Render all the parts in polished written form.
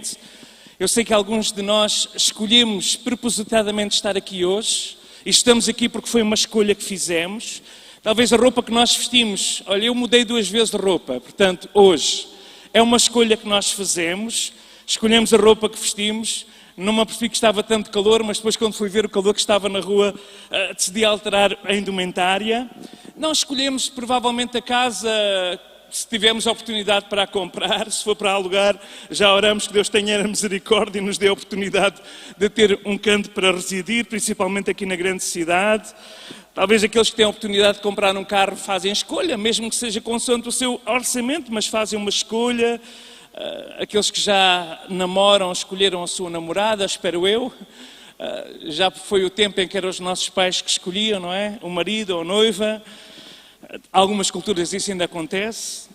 diferente. Eu sei que alguns de nós escolhemos propositadamente estar aqui hoje, e estamos aqui porque foi uma escolha que fizemos. Talvez a roupa que nós vestimos, olha, eu mudei 2 vezes de roupa, portanto, hoje é uma escolha que nós fazemos, escolhemos a roupa que vestimos. Não me apercebi que estava tanto calor, mas depois quando fui ver o calor que estava na rua, decidi alterar a indumentária. Nós escolhemos provavelmente a casa, se tivermos a oportunidade para a comprar, se for para alugar, já oramos que Deus tenha misericórdia e nos dê a oportunidade de ter um canto para residir, principalmente aqui na grande cidade. Talvez aqueles que têm a oportunidade de comprar um carro fazem escolha, mesmo que seja consoante o seu orçamento, mas fazem uma escolha. Aqueles que já namoram, escolheram a sua namorada, espero eu. Já foi o tempo em que eram os nossos pais que escolhiam, não é? O marido ou a noiva. Algumas culturas isso ainda acontece.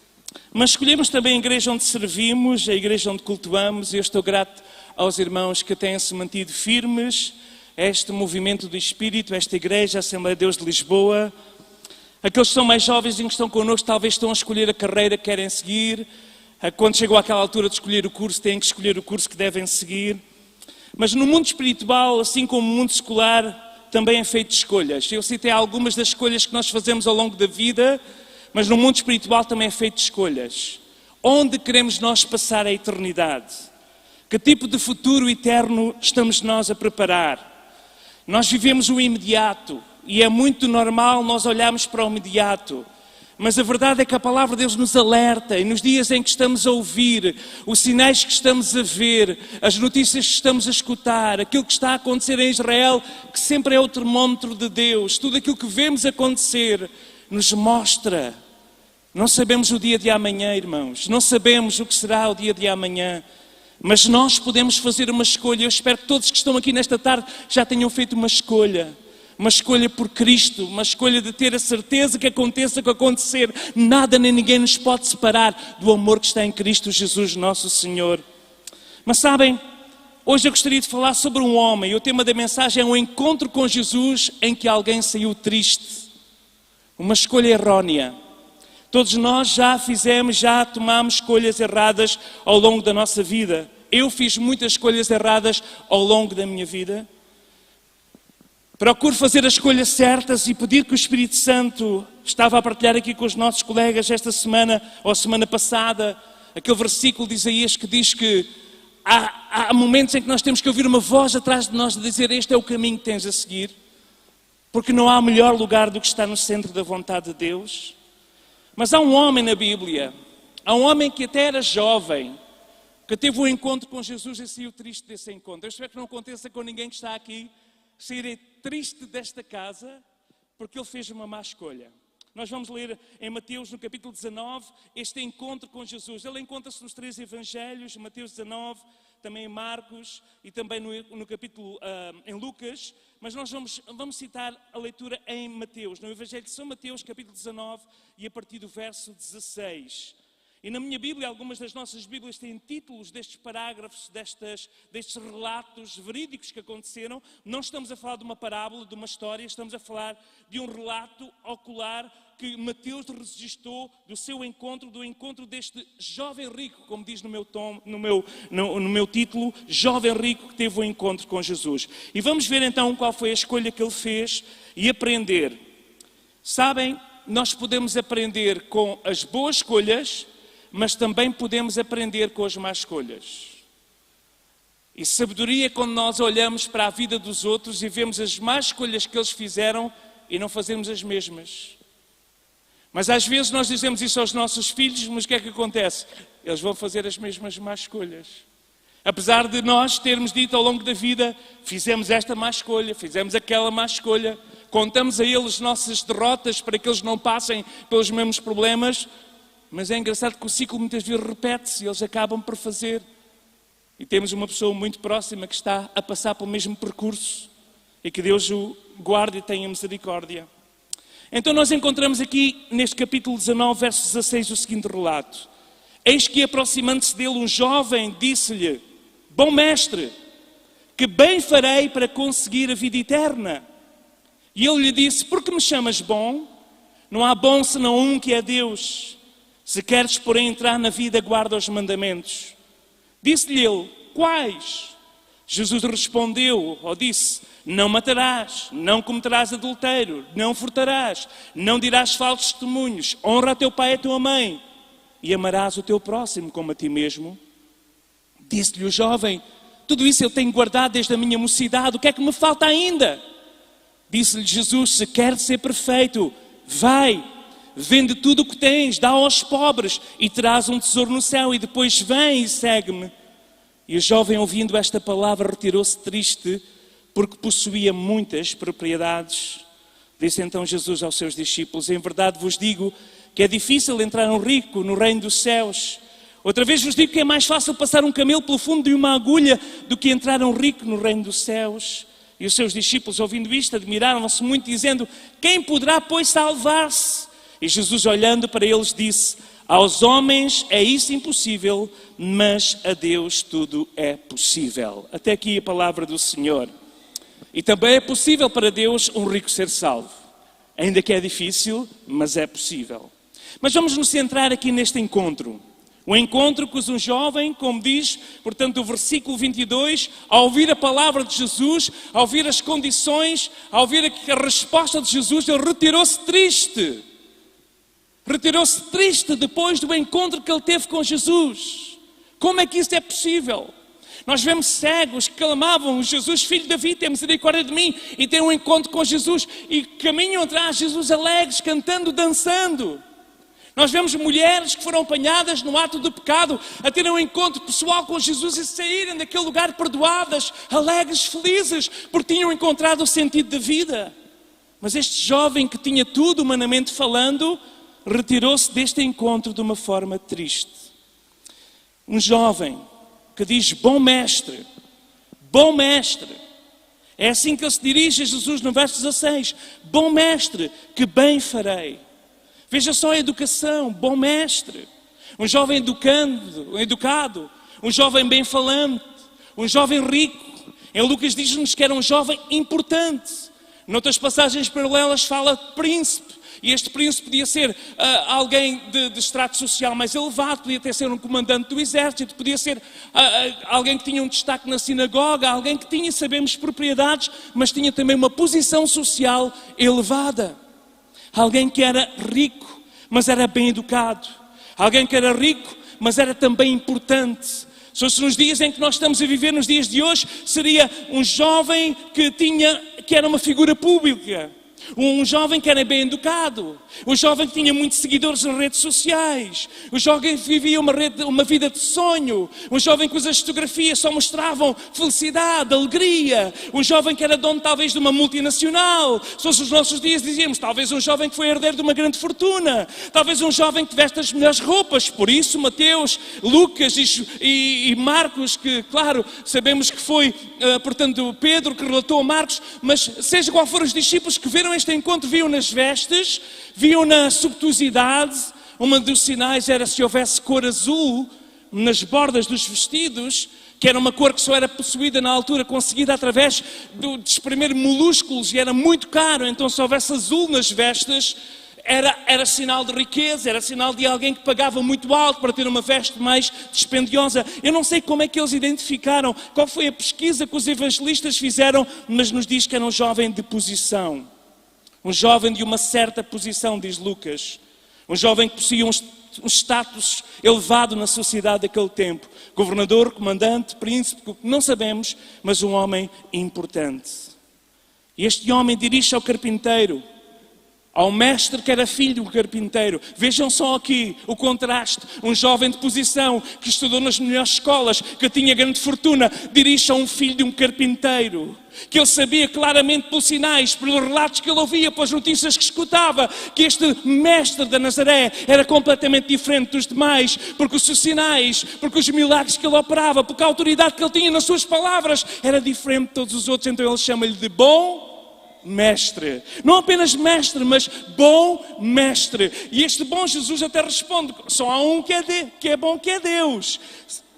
Mas escolhemos também a igreja onde servimos, a igreja onde cultuamos, e eu estou grato aos irmãos que têm-se mantido firmes a este movimento do Espírito, esta igreja, a Assembleia de Deus de Lisboa. Aqueles que são mais jovens e que estão connosco talvez estão a escolher a carreira que querem seguir. Quando chegou àquela altura de escolher o curso, têm que escolher o curso que devem seguir. Mas no mundo espiritual, assim como no mundo secular, também é feito de escolhas. Eu citei algumas das escolhas que nós fazemos ao longo da vida, mas no mundo espiritual também é feito de escolhas. Onde queremos nós passar a eternidade? Que tipo de futuro eterno estamos nós a preparar? Nós vivemos o imediato e é muito normal nós olharmos para o imediato. Mas a verdade é que a palavra de Deus nos alerta, e nos dias em que estamos a ouvir, os sinais que estamos a ver, as notícias que estamos a escutar, aquilo que está a acontecer em Israel, que sempre é o termómetro de Deus, tudo aquilo que vemos acontecer, nos mostra. Não sabemos o dia de amanhã, irmãos, não sabemos o que será o dia de amanhã, mas nós podemos fazer uma escolha. Eu espero que todos que estão aqui nesta tarde já tenham feito uma escolha por Cristo, uma escolha de ter a certeza que aconteça o que acontecer, nada nem ninguém nos pode separar do amor que está em Cristo Jesus nosso Senhor. Mas sabem, hoje eu gostaria de falar sobre um homem, e o tema da mensagem é um encontro com Jesus em que alguém saiu triste, uma escolha errónea. Todos nós já tomamos escolhas erradas ao longo da nossa vida. Eu fiz muitas escolhas erradas ao longo da minha vida. Procuro fazer as escolhas certas e pedir que o Espírito Santo, estava a partilhar aqui com os nossos colegas esta semana ou a semana passada, aquele versículo de Isaías que diz que há momentos em que nós temos que ouvir uma voz atrás de nós a dizer: este é o caminho que tens a seguir, porque não há melhor lugar do que estar no centro da vontade de Deus. Mas há um homem na Bíblia, há um homem que até era jovem, que teve um encontro com Jesus e saiu triste desse encontro. Eu espero que não aconteça com ninguém que está aqui, sair triste desta casa, porque ele fez uma má escolha. Nós vamos ler em Mateus, no capítulo 19, este encontro com Jesus. Ele encontra-se nos 3 evangelhos, Mateus 19, também em Marcos e também no capítulo em Lucas. Mas nós vamos citar a leitura em Mateus, no Evangelho de São Mateus, capítulo 19, e a partir do verso 16. E na minha Bíblia, algumas das nossas Bíblias têm títulos destes parágrafos, destes relatos verídicos que aconteceram. Não estamos a falar de uma parábola, de uma história, estamos a falar de um relato ocular que Mateus registrou do seu encontro, do encontro deste jovem rico, como diz no meu título, jovem rico que teve um encontro com Jesus. E vamos ver então qual foi a escolha que ele fez e aprender. Sabem, nós podemos aprender com as boas escolhas, mas também podemos aprender com as más escolhas. E sabedoria é quando nós olhamos para a vida dos outros e vemos as más escolhas que eles fizeram e não fazemos as mesmas. Mas às vezes nós dizemos isso aos nossos filhos, mas o que é que acontece? Eles vão fazer as mesmas más escolhas. Apesar de nós termos dito ao longo da vida, fizemos esta má escolha, fizemos aquela má escolha, contamos a eles nossas derrotas para que eles não passem pelos mesmos problemas. Mas é engraçado que o ciclo muitas vezes repete-se e eles acabam por fazer. E temos uma pessoa muito próxima que está a passar pelo mesmo percurso e que Deus o guarde e tenha misericórdia. Então nós encontramos aqui neste capítulo 19, verso 16, o seguinte relato. Eis que aproximando-se dele um jovem disse-lhe: bom mestre, que bem farei para conseguir a vida eterna? E ele lhe disse: por que me chamas bom? Não há bom senão um, que é Deus. Se queres, porém, entrar na vida, guarda os mandamentos. Disse-lhe ele: quais? Jesus respondeu, ou disse: não matarás, não cometerás adultério, não furtarás, não dirás falsos testemunhos, honra a teu pai e a tua mãe, e amarás o teu próximo como a ti mesmo. Disse-lhe o jovem: tudo isso eu tenho guardado desde a minha mocidade, o que é que me falta ainda? Disse-lhe Jesus: se queres ser perfeito, vai, vende tudo o que tens, dá aos pobres e terás um tesouro no céu, e depois vem e segue-me. E o jovem, ouvindo esta palavra, retirou-se triste, porque possuía muitas propriedades. Disse então Jesus aos seus discípulos: em verdade vos digo que é difícil entrar um rico no reino dos céus. Outra vez vos digo que é mais fácil passar um camelo pelo fundo de uma agulha do que entrar um rico no reino dos céus. E os seus discípulos, ouvindo isto, admiraram-se muito, dizendo: quem poderá, pois, salvar-se? E Jesus, olhando para eles, disse: aos homens é isso impossível, mas a Deus tudo é possível. Até aqui a palavra do Senhor. E também é possível para Deus um rico ser salvo. Ainda que é difícil, mas é possível. Mas vamos nos centrar aqui neste encontro. O encontro com um jovem, como diz, portanto, o versículo 22, ao ouvir a palavra de Jesus, ao ouvir as condições, ao ouvir a resposta de Jesus, ele retirou-se triste. Retirou-se triste depois do encontro que ele teve com Jesus. Como é que isso é possível? Nós vemos cegos que clamavam: Jesus, filho de Davi, tem misericórdia de mim, e têm um encontro com Jesus, e caminham atrás de Jesus alegres, cantando, dançando. Nós vemos mulheres que foram apanhadas no ato do pecado, a terem um encontro pessoal com Jesus e saírem daquele lugar perdoadas, alegres, felizes, porque tinham encontrado o sentido da vida. Mas este jovem que tinha tudo humanamente falando, retirou-se deste encontro de uma forma triste. Um jovem que diz: bom mestre, bom mestre. É assim que ele se dirige a Jesus no verso 16: bom mestre, que bem farei. Veja só a educação: bom mestre. Um jovem educado, um jovem bem falante, um jovem rico. Em Lucas diz-nos que era um jovem importante. Noutras passagens paralelas fala de príncipe. E este príncipe podia ser alguém de extrato social mais elevado, podia até ser um comandante do exército, podia ser alguém que tinha um destaque na sinagoga, alguém que tinha, sabemos, propriedades, mas tinha também uma posição social elevada. Alguém que era rico, mas era bem educado. Alguém que era rico, mas era também importante. Se fosse nos dias em que nós estamos a viver, nos dias de hoje, seria um jovem que era uma figura pública. Um jovem que era bem educado, um jovem que tinha muitos seguidores nas redes sociais, um jovem que vivia uma vida de sonho, um jovem cujas fotografias só mostravam felicidade, alegria, um jovem que era dono talvez de uma multinacional. Se fosse os nossos dias dizíamos talvez um jovem que foi herdeiro de uma grande fortuna, talvez um jovem que veste as melhores roupas. Por isso Mateus, Lucas e Marcos, que claro sabemos que foi portanto Pedro que relatou a Marcos, mas seja qual for os discípulos que viram este encontro, viam nas vestes, viam na subtuosidade. Um dos sinais era se houvesse cor azul nas bordas dos vestidos, que era uma cor que só era possuída na altura, conseguida através de exprimir molúsculos, e era muito caro. Então se houvesse azul nas vestes, era sinal de riqueza, era sinal de alguém que pagava muito alto para ter uma veste mais dispendiosa. Eu não sei como é que eles identificaram, qual foi a pesquisa que os evangelistas fizeram, mas nos diz que era um jovem de posição. Um jovem de uma certa posição, diz Lucas. Um jovem que possuía um status elevado na sociedade daquele tempo. Governador, comandante, príncipe, não sabemos, mas um homem importante. E este homem dirige-se ao carpinteiro, ao mestre que era filho de um carpinteiro. Vejam só aqui o contraste. Um jovem de posição que estudou nas melhores escolas, que tinha grande fortuna, dirige-se a um filho de um carpinteiro. Que ele sabia claramente pelos sinais, pelos relatos que ele ouvia, pelas notícias que escutava, que este mestre da Nazaré era completamente diferente dos demais, porque os seus sinais, porque os milagres que ele operava, porque a autoridade que ele tinha nas suas palavras era diferente de todos os outros. Então ele chama-lhe de bom mestre. Não apenas mestre, mas bom mestre. E este bom Jesus até responde: só há um que é bom, que é Deus.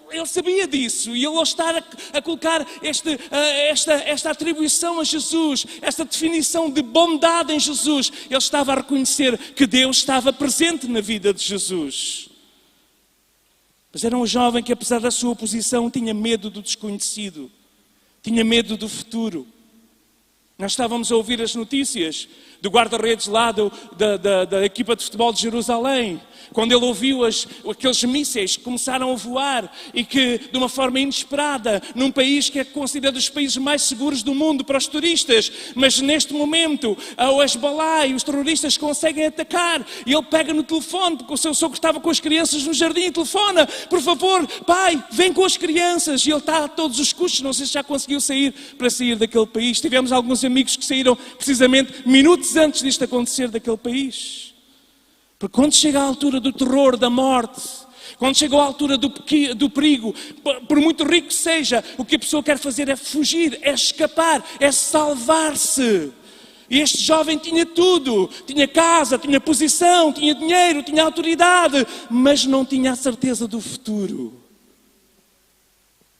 Ele sabia disso, e ele ao estar a colocar esta atribuição a Jesus, esta definição de bondade em Jesus, ele estava a reconhecer que Deus estava presente na vida de Jesus. Mas era um jovem que, apesar da sua posição, tinha medo do desconhecido, tinha medo do futuro. Nós estávamos a ouvir as notícias do guarda-redes lá da equipa de futebol de Jerusalém, quando ele ouviu aqueles mísseis que começaram a voar e que, de uma forma inesperada, num país que é considerado um dos países mais seguros do mundo para os turistas, mas neste momento o Hezbollah e os terroristas conseguem atacar, e ele pega no telefone, porque o seu sogro estava com as crianças no jardim e telefona: por favor, pai, vem com as crianças. E ele está a todos os custos, não sei se já conseguiu sair daquele país. Tivemos alguns amigos que saíram precisamente minutos antes disto acontecer daquele país. Porque quando chega a altura do terror, da morte, quando chega a altura do perigo, por muito rico que seja, o que a pessoa quer fazer é fugir, é escapar, é salvar-se. E este jovem tinha tudo, tinha casa, tinha posição, tinha dinheiro, tinha autoridade, mas não tinha a certeza do futuro.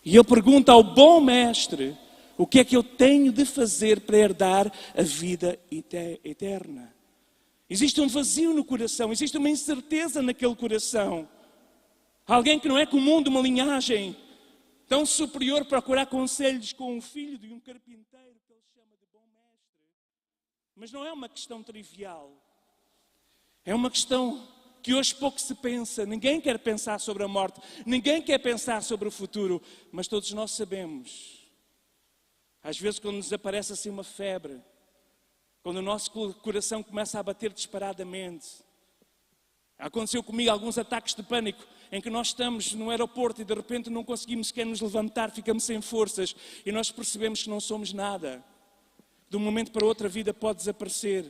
E ele pergunta ao bom mestre: o que é que eu tenho de fazer para herdar a vida eterna? Existe um vazio no coração, existe uma incerteza naquele coração. Alguém que não é comum de uma linhagem tão superior procurar conselhos com um filho de um carpinteiro que ele chama de bom mestre. Mas não é uma questão trivial. É uma questão que hoje pouco se pensa. Ninguém quer pensar sobre a morte, ninguém quer pensar sobre o futuro, mas todos nós sabemos. Às vezes, quando nos aparece assim uma febre, quando o nosso coração começa a bater disparadamente. Aconteceu comigo alguns ataques de pânico, em que nós estamos no aeroporto e de repente não conseguimos sequer nos levantar, ficamos sem forças e nós percebemos que não somos nada. De um momento para o outro a vida pode desaparecer.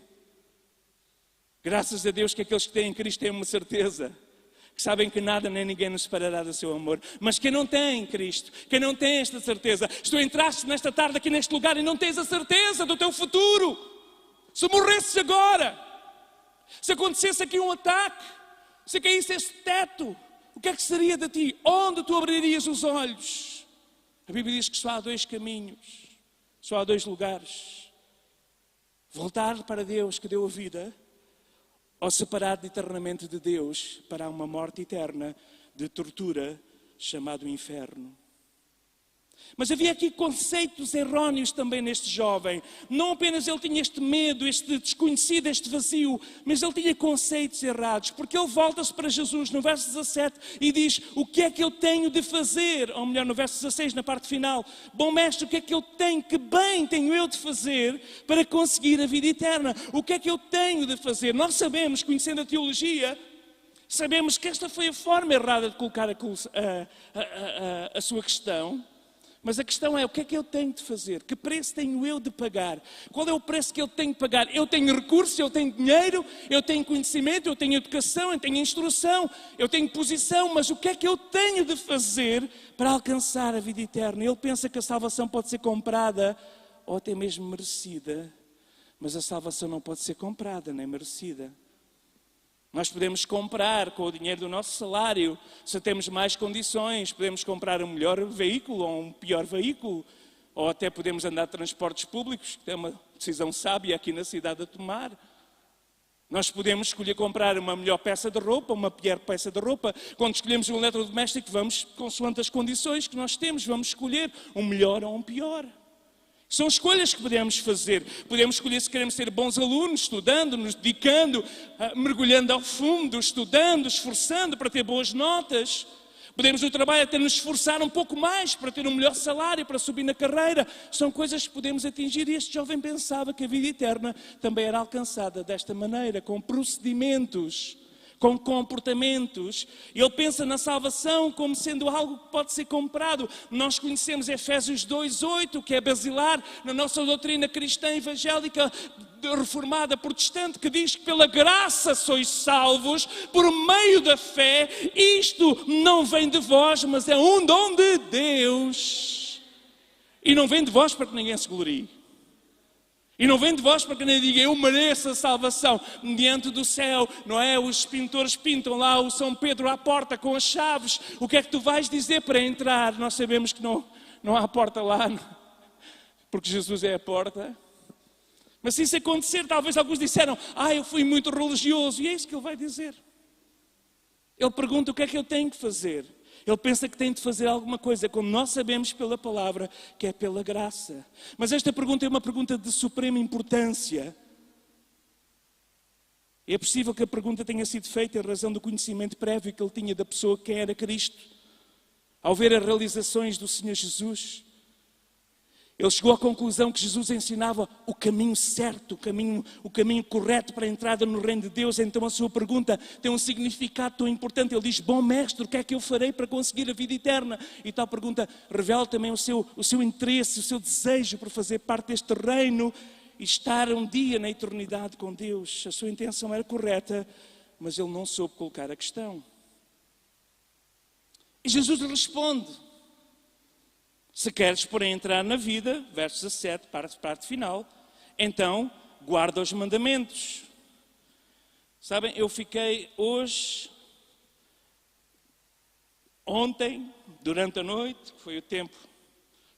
Graças a Deus que aqueles que têm Cristo têm uma certeza, que sabem que nada nem ninguém nos separará do seu amor. Mas quem não tem Cristo, quem não tem esta certeza, se tu entraste nesta tarde aqui neste lugar e não tens a certeza do teu futuro, se morresses agora, se acontecesse aqui um ataque, se caísse este teto, o que é que seria de ti? Onde tu abririas os olhos? A Bíblia diz que só há dois caminhos, só há dois lugares: voltar para Deus que deu a vida, ou separar eternamente de Deus para uma morte eterna de tortura chamado inferno. Mas havia aqui conceitos errôneos também neste jovem. Não apenas ele tinha este medo, este desconhecido, este vazio, mas ele tinha conceitos errados. Porque ele volta-se para Jesus no verso 17 e diz: o que é que eu tenho de fazer? Ou melhor, no verso 16, na parte final: bom mestre, o que é que eu tenho, que bem tenho eu de fazer para conseguir a vida eterna? O que é que eu tenho de fazer? Nós sabemos, conhecendo a teologia, sabemos que esta foi a forma errada de colocar a sua questão. Mas a questão é: o que é que eu tenho de fazer? Que preço tenho eu de pagar? Qual é o preço que eu tenho de pagar? Eu tenho recursos, eu tenho dinheiro, eu tenho conhecimento, eu tenho educação, eu tenho instrução, eu tenho posição, mas o que é que eu tenho de fazer para alcançar a vida eterna? Ele pensa que a salvação pode ser comprada ou até mesmo merecida, mas a salvação não pode ser comprada nem merecida. Nós podemos comprar com o dinheiro do nosso salário, se temos mais condições, podemos comprar um melhor veículo ou um pior veículo, ou até podemos andar de transportes públicos, que é uma decisão sábia aqui na cidade a tomar. Nós podemos escolher comprar uma melhor peça de roupa, uma pior peça de roupa. Quando escolhemos um eletrodoméstico, vamos, consoante as condições que nós temos, vamos escolher um melhor ou um pior. São escolhas que podemos fazer. Podemos escolher se queremos ser bons alunos, estudando, nos dedicando, mergulhando ao fundo, estudando, esforçando para ter boas notas. Podemos no trabalho até nos esforçar um pouco mais para ter um melhor salário, para subir na carreira. São coisas que podemos atingir, e este jovem pensava que a vida eterna também era alcançada desta maneira, com procedimentos, com comportamentos. Ele pensa na salvação como sendo algo que pode ser comprado. Nós conhecemos Efésios 2:8, que é basilar na nossa doutrina cristã evangélica reformada protestante, que diz que pela graça sois salvos por meio da fé. Isto não vem de vós, mas é um dom de Deus. E não vem de vós para que ninguém se glorie. E não vem de vós para que ninguém diga: eu mereço a salvação diante do céu, não é? Os pintores pintam lá o São Pedro à porta com as chaves. O que é que tu vais dizer para entrar? Nós sabemos que não há porta lá, porque Jesus é a porta. Mas se isso acontecer, talvez alguns disseram: eu fui muito religioso. E é isso que ele vai dizer. Ele pergunta: o que é que eu tenho que fazer? Ele pensa que tem de fazer alguma coisa, quando nós sabemos pela palavra que é pela graça. Mas esta pergunta é uma pergunta de suprema importância. É possível que a pergunta tenha sido feita em razão do conhecimento prévio que ele tinha da pessoa que era Cristo. Ao ver as realizações do Senhor Jesus, ele chegou à conclusão que Jesus ensinava o caminho certo, o caminho correto para a entrada no reino de Deus. Então a sua pergunta tem um significado tão importante. Ele diz: bom mestre, o que é que eu farei para conseguir a vida eterna? E tal pergunta revela também o seu interesse, o seu desejo por fazer parte deste reino e estar um dia na eternidade com Deus. A sua intenção era correta, mas ele não soube colocar a questão. E Jesus responde: se queres, porém, entrar na vida, verso 17, parte final, então guarda os mandamentos. Sabem, eu fiquei ontem, durante a noite, que foi o tempo,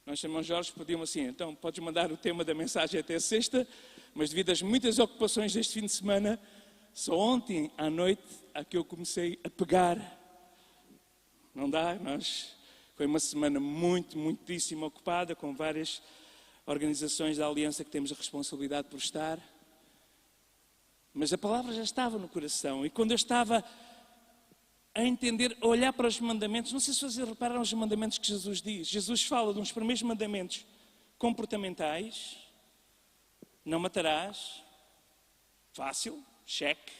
nós irmãos Jorge pediam assim: então podes mandar o tema da mensagem até sexta, mas devido às muitas ocupações deste fim de semana, só ontem à noite é que eu comecei a pegar. Não dá, foi uma semana muitíssimo ocupada, com várias organizações da Aliança que temos a responsabilidade por estar. Mas a palavra já estava no coração. E quando eu estava a entender, a olhar para os mandamentos, não sei se vocês repararam os mandamentos que Jesus diz. Jesus fala de uns primeiros mandamentos comportamentais. Não matarás. Fácil, cheque.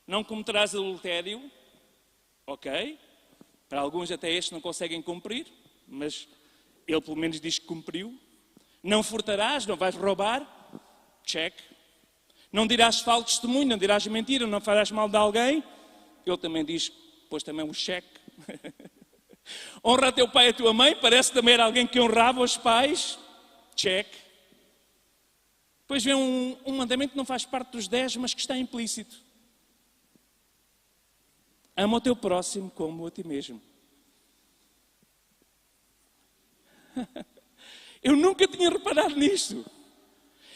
Não cometerás adultério. Ok. Para alguns até estes não conseguem cumprir, mas ele pelo menos diz que cumpriu. Não furtarás, não vais roubar. Check. Não dirás falso testemunho, não dirás mentira, não farás mal de alguém. Ele também diz, pôs também um cheque. Honra teu pai e a tua mãe, parece também era alguém que honrava os pais. Check. Depois vem um mandamento que não faz parte dos 10, mas que está implícito. Ama o teu próximo como a ti mesmo. Eu nunca tinha reparado nisto.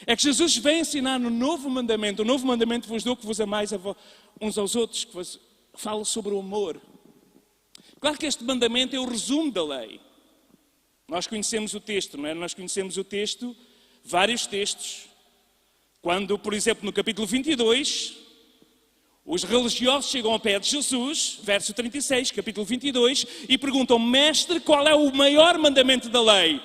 É que Jesus vem ensinar no novo mandamento. O novo mandamento vos dou que vos amais uns aos outros, que fala sobre o amor. Claro que este mandamento é o resumo da lei. Nós conhecemos o texto, não é? Nós conhecemos o texto, vários textos. Quando, por exemplo, no capítulo 22... os religiosos chegam ao pé de Jesus, verso 36, capítulo 22, e perguntam: mestre, qual é o maior mandamento da lei?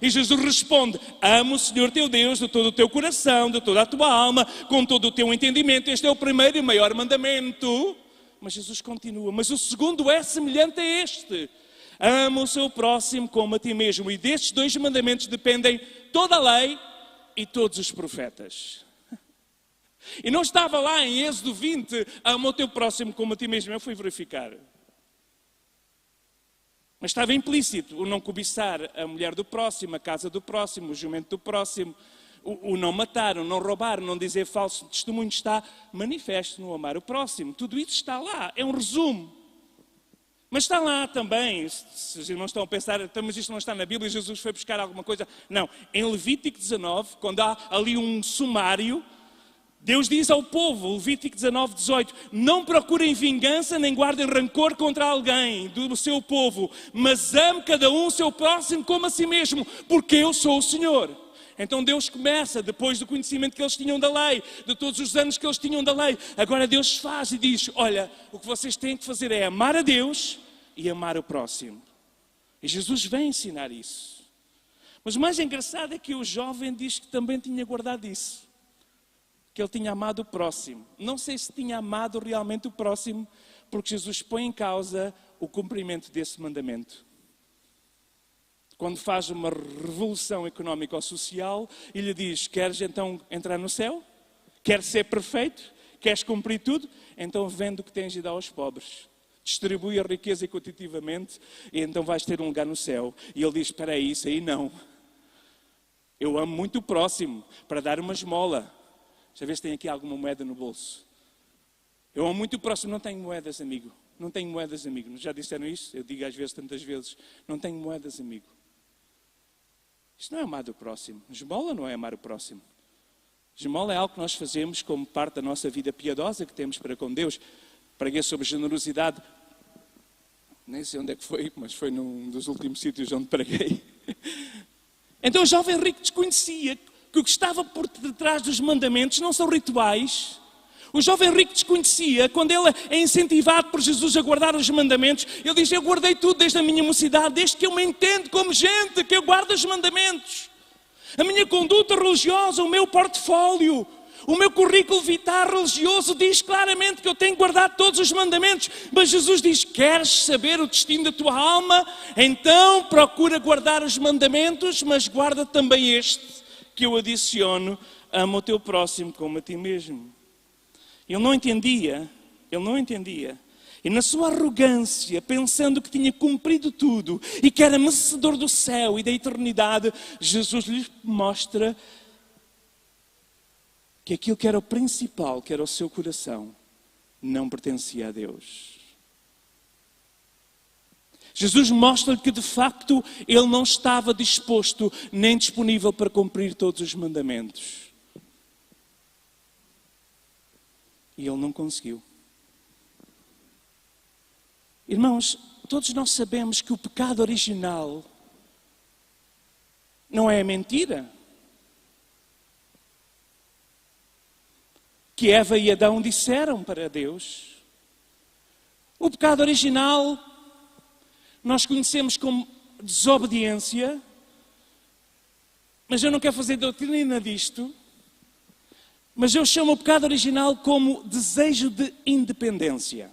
E Jesus responde: ama o Senhor teu Deus de todo o teu coração, de toda a tua alma, com todo o teu entendimento. Este é o primeiro e maior mandamento. Mas Jesus continua: mas o segundo é semelhante a este: ama o seu próximo como a ti mesmo. E destes 2 mandamentos dependem toda a lei e todos os profetas. E não estava lá em Êxodo 20, ama o teu próximo como a ti mesmo. Eu fui verificar. Mas estava implícito o não cobiçar a mulher do próximo, a casa do próximo, o jumento do próximo, o não matar, o não roubar, o não dizer falso testemunho. Está manifesto no amar o próximo. Tudo isso está lá, é um resumo. Mas está lá também, se os irmãos estão a pensar, mas isto não está na Bíblia, Jesus foi buscar alguma coisa. Não, em Levítico 19, quando há ali um sumário, Deus diz ao povo, Levítico 19, 18, não procurem vingança nem guardem rancor contra alguém do seu povo, mas ame cada um o seu próximo como a si mesmo, porque eu sou o Senhor. Então Deus começa, depois do conhecimento que eles tinham da lei, de todos os anos que eles tinham da lei, agora Deus faz e diz: olha, o que vocês têm que fazer é amar a Deus e amar o próximo. E Jesus vem ensinar isso. Mas o mais engraçado é que o jovem diz que também tinha guardado isso. Que ele tinha amado o próximo. Não sei se tinha amado realmente o próximo, porque Jesus põe em causa o cumprimento desse mandamento. Quando faz uma revolução económica ou social e lhe diz: queres então entrar no céu? Queres ser perfeito? Queres cumprir tudo? Então vende o que tens e dá aos pobres. Distribui a riqueza equitativamente e então vais ter um lugar no céu. E ele diz: espera aí, isso aí não. Eu amo muito o próximo para dar uma esmola. Já vês se tem aqui alguma moeda no bolso. Eu amo muito o próximo. Não tenho moedas, amigo. Não tenho moedas, amigo. Já disseram isso? Eu digo às vezes, tantas vezes. Não tenho moedas, amigo. Isto não é amar o próximo. Esmola não é amar o próximo. Esmola é algo que nós fazemos como parte da nossa vida piedosa que temos para com Deus. Preguei sobre generosidade Nem sei onde é que foi, mas foi num dos últimos sítios onde preguei. Então o jovem rico desconhecia que o que estava por detrás dos mandamentos não são rituais. O jovem rico desconhecia, quando ele é incentivado por Jesus a guardar os mandamentos, ele diz: eu guardei tudo desde a minha mocidade, desde que eu me entendo como gente, que eu guardo os mandamentos. A minha conduta religiosa, o meu portfólio, o meu currículo vitae religioso diz claramente que eu tenho guardado todos os mandamentos. Mas Jesus diz: queres saber o destino da tua alma? Então procura guardar os mandamentos, mas guarda também este, que eu adiciono: ama o teu próximo como a ti mesmo. Ele não entendia. E na sua arrogância, pensando que tinha cumprido tudo e que era merecedor do céu e da eternidade, Jesus lhe mostra que aquilo que era o principal, que era o seu coração, não pertencia a Deus. Jesus mostra-lhe que de facto ele não estava disposto nem disponível para cumprir todos os mandamentos. E ele não conseguiu. Irmãos, todos nós sabemos que o pecado original não é a mentira. Que Eva e Adão disseram para Deus. O pecado original nós conhecemos como desobediência, mas eu não quero fazer doutrina disto. Mas eu chamo o pecado original como desejo de independência.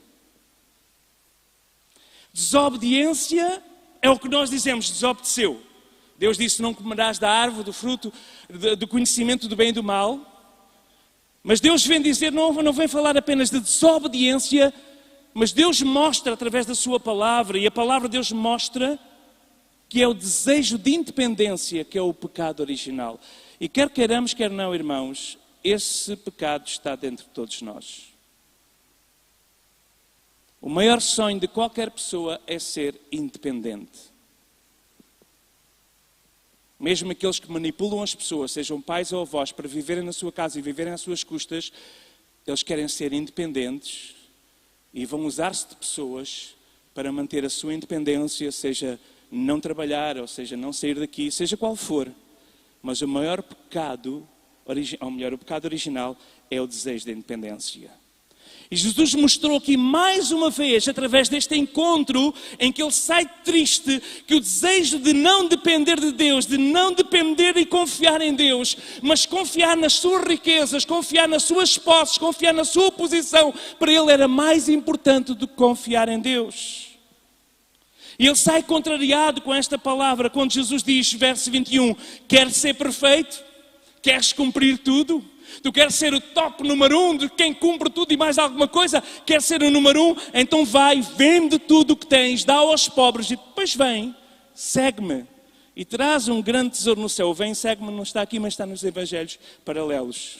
Desobediência é o que nós dizemos: desobedeceu. Deus disse: não comerás da árvore, do fruto, do conhecimento do bem e do mal. Mas Deus vem dizer, não vem falar apenas de desobediência, mas Deus mostra através da sua palavra, e a palavra de Deus mostra que é o desejo de independência que é o pecado original. E quer queiramos, quer não, irmãos, esse pecado está dentro de todos nós. O maior sonho de qualquer pessoa é ser independente. Mesmo aqueles que manipulam as pessoas, sejam pais ou avós, para viverem na sua casa e viverem às suas custas, eles querem ser independentes e vão usar-se de pessoas para manter a sua independência, seja não trabalhar, ou seja, não sair daqui, seja qual for. Mas o maior pecado, o pecado original é o desejo de independência. E Jesus mostrou aqui mais uma vez, através deste encontro, em que ele sai triste, que o desejo de não depender de Deus, de não depender e confiar em Deus, mas confiar nas suas riquezas, confiar nas suas posses, confiar na sua posição, para ele era mais importante do que confiar em Deus. E ele sai contrariado com esta palavra, quando Jesus diz, verso 21, queres ser perfeito? Queres cumprir tudo? Tu queres ser o top número 1 de quem cumpre tudo e mais alguma coisa? Queres ser o número 1? Então vai, vende tudo o que tens, dá aos pobres e depois vem, segue-me. E traz um grande tesouro no céu. Vem, segue-me, não está aqui, mas está nos evangelhos paralelos.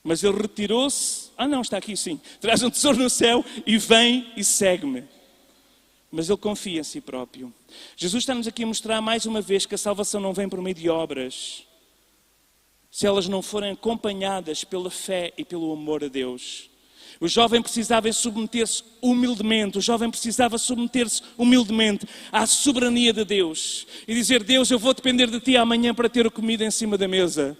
Mas ele retirou-se, está aqui sim. Traz um tesouro no céu e vem e segue-me. Mas ele confia em si próprio. Jesus está-nos aqui a mostrar mais uma vez que a salvação não vem por meio de obras, se elas não forem acompanhadas pela fé e pelo amor a Deus. O jovem precisava submeter-se humildemente, à soberania de Deus. E dizer, Deus, eu vou depender de Ti amanhã para ter a comida em cima da mesa.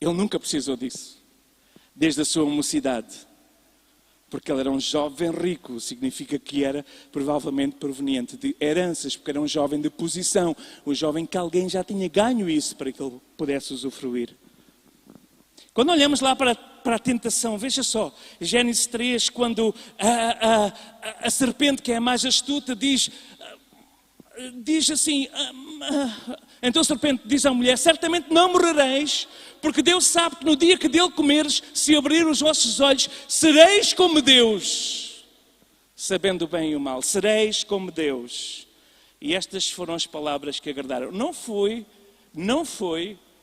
Ele nunca precisou disso, desde a sua mocidade. Porque ele era um jovem rico, significa que era provavelmente proveniente de heranças, porque era um jovem de posição, um jovem que alguém já tinha ganho isso para que ele pudesse usufruir. Quando olhamos lá para a tentação, veja só, Gênesis 3, quando a serpente, que é a mais astuta, diz assim, então a serpente diz à mulher, certamente não morrereis, porque Deus sabe que no dia que dele comeres, se abrir os vossos olhos, sereis como Deus, sabendo o bem e o mal, sereis como Deus. E estas foram as palavras que agradaram. Não foi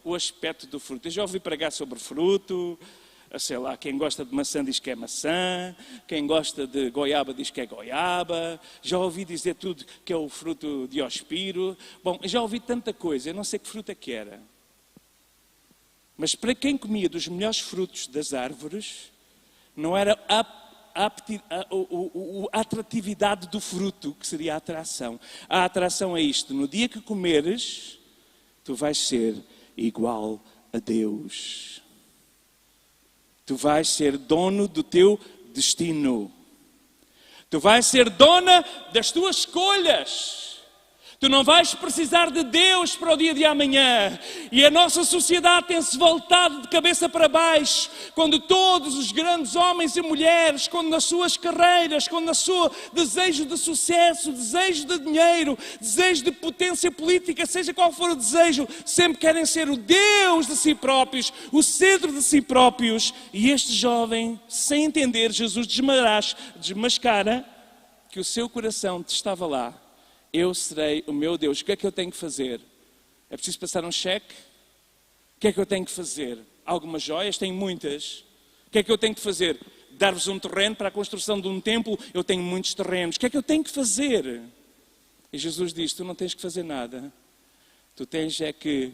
o aspecto do fruto. Eu já ouvi pregar sobre fruto, sei lá, quem gosta de maçã diz que é maçã, quem gosta de goiaba diz que é goiaba, já ouvi dizer tudo que é o fruto de Diospiro. Bom, já ouvi tanta coisa, eu não sei que fruto é que era. Mas para quem comia dos melhores frutos das árvores, não era a atratividade do fruto, que seria a atração. A atração é isto: no dia que comeres, tu vais ser igual a Deus. Tu vais ser dono do teu destino. Tu vais ser dona das tuas escolhas. Tu não vais precisar de Deus para o dia de amanhã. E a nossa sociedade tem-se voltado de cabeça para baixo, quando todos os grandes homens e mulheres, quando nas suas carreiras, quando no seu desejo de sucesso, desejo de dinheiro, desejo de potência política, seja qual for o desejo, sempre querem ser o Deus de si próprios, o centro de si próprios. E este jovem, sem entender, Jesus desmascara que o seu coração estava lá. Eu serei o meu Deus. O que é que eu tenho que fazer? É preciso passar um cheque? O que é que eu tenho que fazer? Algumas joias? Tenho muitas. O que é que eu tenho que fazer? Dar-vos um terreno para a construção de um templo? Eu tenho muitos terrenos. O que é que eu tenho que fazer? E Jesus diz: tu não tens que fazer nada. Tu tens é que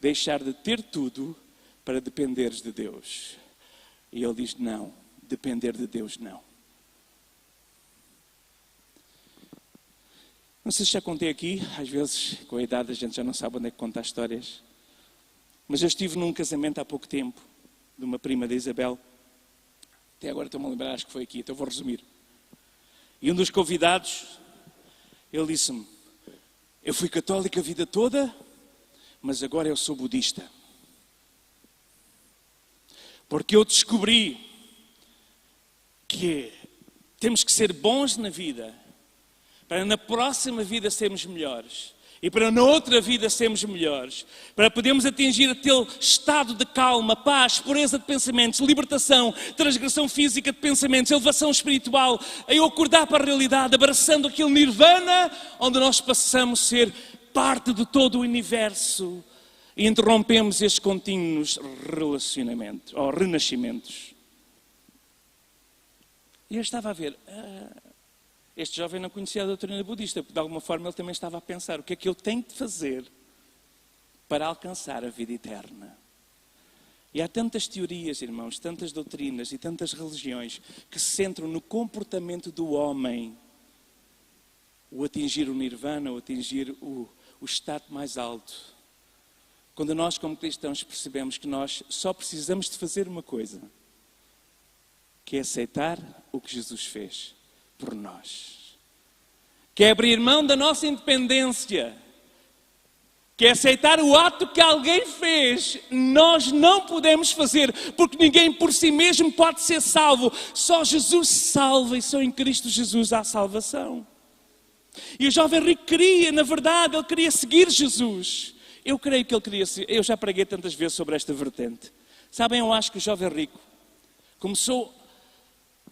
deixar de ter tudo para dependeres de Deus. E ele diz: não, depender de Deus não. Não sei se já contei aqui, às vezes com a idade a gente já não sabe onde é que conta as histórias. Mas eu estive num casamento há pouco tempo, de uma prima da Isabel. Até agora estou-me a lembrar, acho que foi aqui, então vou resumir. E um dos convidados, ele disse-me: eu fui católico a vida toda, mas agora eu sou budista. Porque eu descobri que temos que ser bons na vida, para na próxima vida sermos melhores. E para na outra vida sermos melhores. Para podermos atingir aquele estado de calma, paz, pureza de pensamentos, libertação, transgressão física de pensamentos, elevação espiritual. A eu acordar para a realidade, abraçando aquele nirvana, onde nós passamos a ser parte de todo o universo. E interrompemos estes contínuos relacionamentos, ou renascimentos. E eu estava a ver... Este jovem não conhecia a doutrina budista, porque de alguma forma ele também estava a pensar: o que é que eu tenho de fazer para alcançar a vida eterna? E há tantas teorias, irmãos, tantas doutrinas e tantas religiões que se centram no comportamento do homem. O atingir o nirvana, o atingir o estado mais alto. Quando nós como cristãos percebemos que nós só precisamos de fazer uma coisa, que é aceitar o que Jesus fez por nós, que é abrir mão da nossa independência, que é aceitar o ato que alguém fez. Nós não podemos fazer, porque ninguém por si mesmo pode ser salvo. Só Jesus salva, e só em Cristo Jesus há salvação. E o jovem rico queria, na verdade, ele queria seguir Jesus. Eu creio que ele queria seguir. Eu já preguei tantas vezes sobre esta vertente. Sabem, eu acho que o jovem rico começou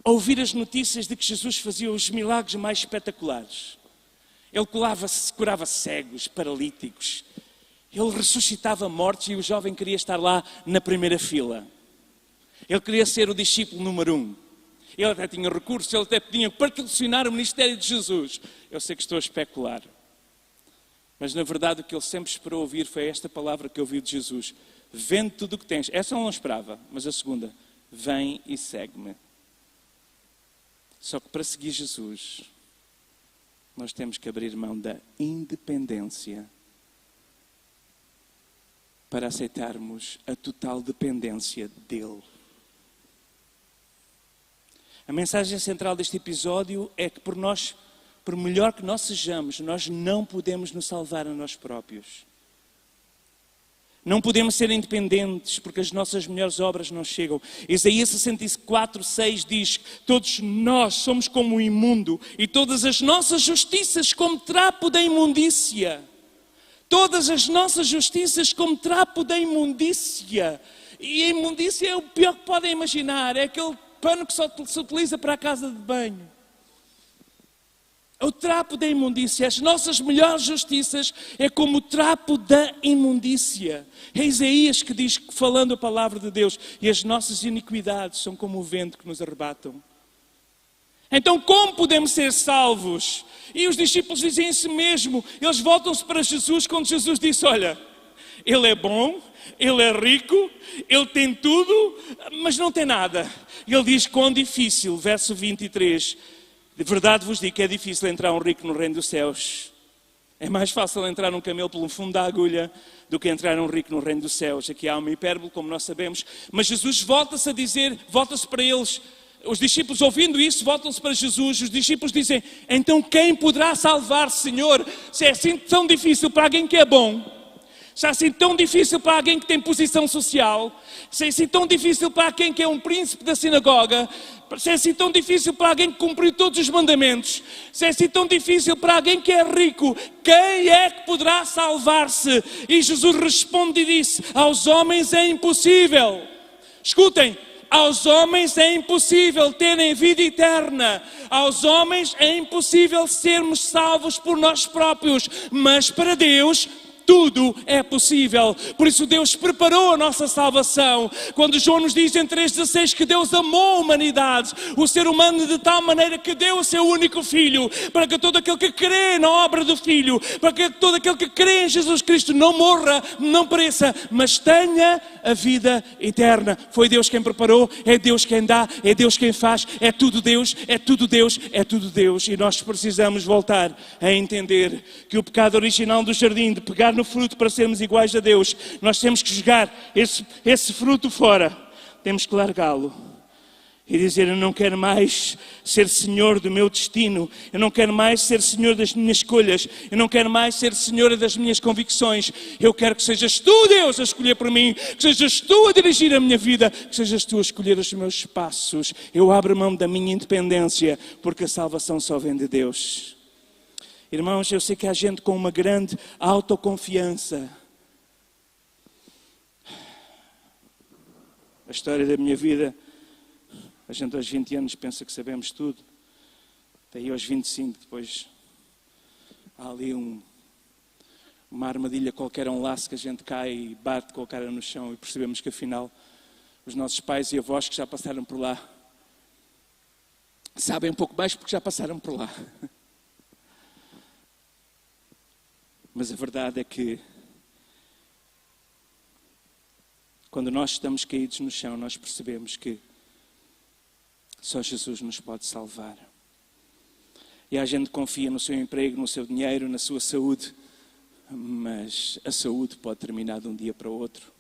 a ouvir as notícias de que Jesus fazia os milagres mais espetaculares. Ele curava cegos, paralíticos. Ele ressuscitava mortos, e o jovem queria estar lá na primeira fila. Ele queria ser o discípulo número 1. Ele até tinha recursos, ele até tinha que patrocinar o ministério de Jesus. Eu sei que estou a especular. Mas na verdade o que ele sempre esperou ouvir foi esta palavra que ouviu de Jesus: vende tudo o que tens. Essa eu não esperava, mas a segunda: vem e segue-me. Só que para seguir Jesus, nós temos que abrir mão da independência para aceitarmos a total dependência dele. A mensagem central deste episódio é que por melhor que nós sejamos, nós não podemos nos salvar a nós próprios. Não podemos ser independentes, porque as nossas melhores obras não chegam. Isaías 64:6 diz: todos nós somos como o imundo, e todas as nossas justiças como trapo da imundícia. Todas as nossas justiças como trapo da imundícia. E a imundícia é o pior que podem imaginar. É aquele pano que só se utiliza para a casa de banho. É o trapo da imundícia. As nossas melhores justiças é como o trapo da imundícia. É Isaías que diz, falando a palavra de Deus: e as nossas iniquidades são como o vento que nos arrebatam. Então como podemos ser salvos? E os discípulos dizem isso mesmo. Eles voltam-se para Jesus quando Jesus disse: olha, Ele é bom, Ele é rico, ele tem tudo, mas não tem nada. Ele diz quão difícil, verso 23, de verdade vos digo que é difícil entrar um rico no reino dos céus. É mais fácil entrar num camelo pelo fundo da agulha do que entrar um rico no reino dos céus. Aqui há uma hipérbole, como nós sabemos. Mas Jesus volta-se a dizer, volta-se para eles. Os discípulos ouvindo isso, voltam-se para Jesus. Os discípulos dizem, então quem poderá salvar-se, Senhor? Se é assim tão difícil para alguém que é bom, se é assim tão difícil para alguém que tem posição social, se é assim tão difícil para alguém que é um príncipe da sinagoga, se é assim tão difícil para alguém que cumpriu todos os mandamentos, se é assim tão difícil para alguém que é rico, quem é que poderá salvar-se? E Jesus responde e disse, aos homens é impossível. Escutem, aos homens é impossível terem vida eterna. Aos homens é impossível sermos salvos por nós próprios, mas para Deus tudo é possível. Por isso Deus preparou a nossa salvação. Quando João nos diz em 3,16 que Deus amou a humanidade, o ser humano de tal maneira que deu o seu único Filho, para que todo aquele que crê na obra do Filho, para que todo aquele que crê em Jesus Cristo não morra, não pereça, mas tenha a vida eterna. Foi Deus quem preparou, é Deus quem dá, é Deus quem faz, é tudo Deus, é tudo Deus, é tudo Deus. E nós precisamos voltar a entender que o pecado original do jardim de pegar no fruto para sermos iguais a Deus, nós temos que jogar esse fruto fora, temos que largá-lo e dizer, eu não quero mais ser senhor do meu destino, eu não quero mais ser senhor das minhas escolhas, eu não quero mais ser senhora das minhas convicções, eu quero que sejas tu, Deus, a escolher por mim, que sejas tu a dirigir a minha vida, que sejas tu a escolher os meus passos. Eu abro mão da minha independência, porque a salvação só vem de Deus. Irmãos, eu sei que há gente com uma grande autoconfiança. A história da minha vida, a gente aos 20 anos pensa que sabemos tudo. Daí aos 25, depois há ali uma armadilha qualquer, um laço que a gente cai e bate com a cara no chão e percebemos que afinal os nossos pais e avós que já passaram por lá sabem um pouco mais porque já passaram por lá. Mas a verdade é que quando nós estamos caídos no chão, nós percebemos que só Jesus nos pode salvar. E a gente confia no seu emprego, no seu dinheiro, na sua saúde, mas a saúde pode terminar de um dia para o outro.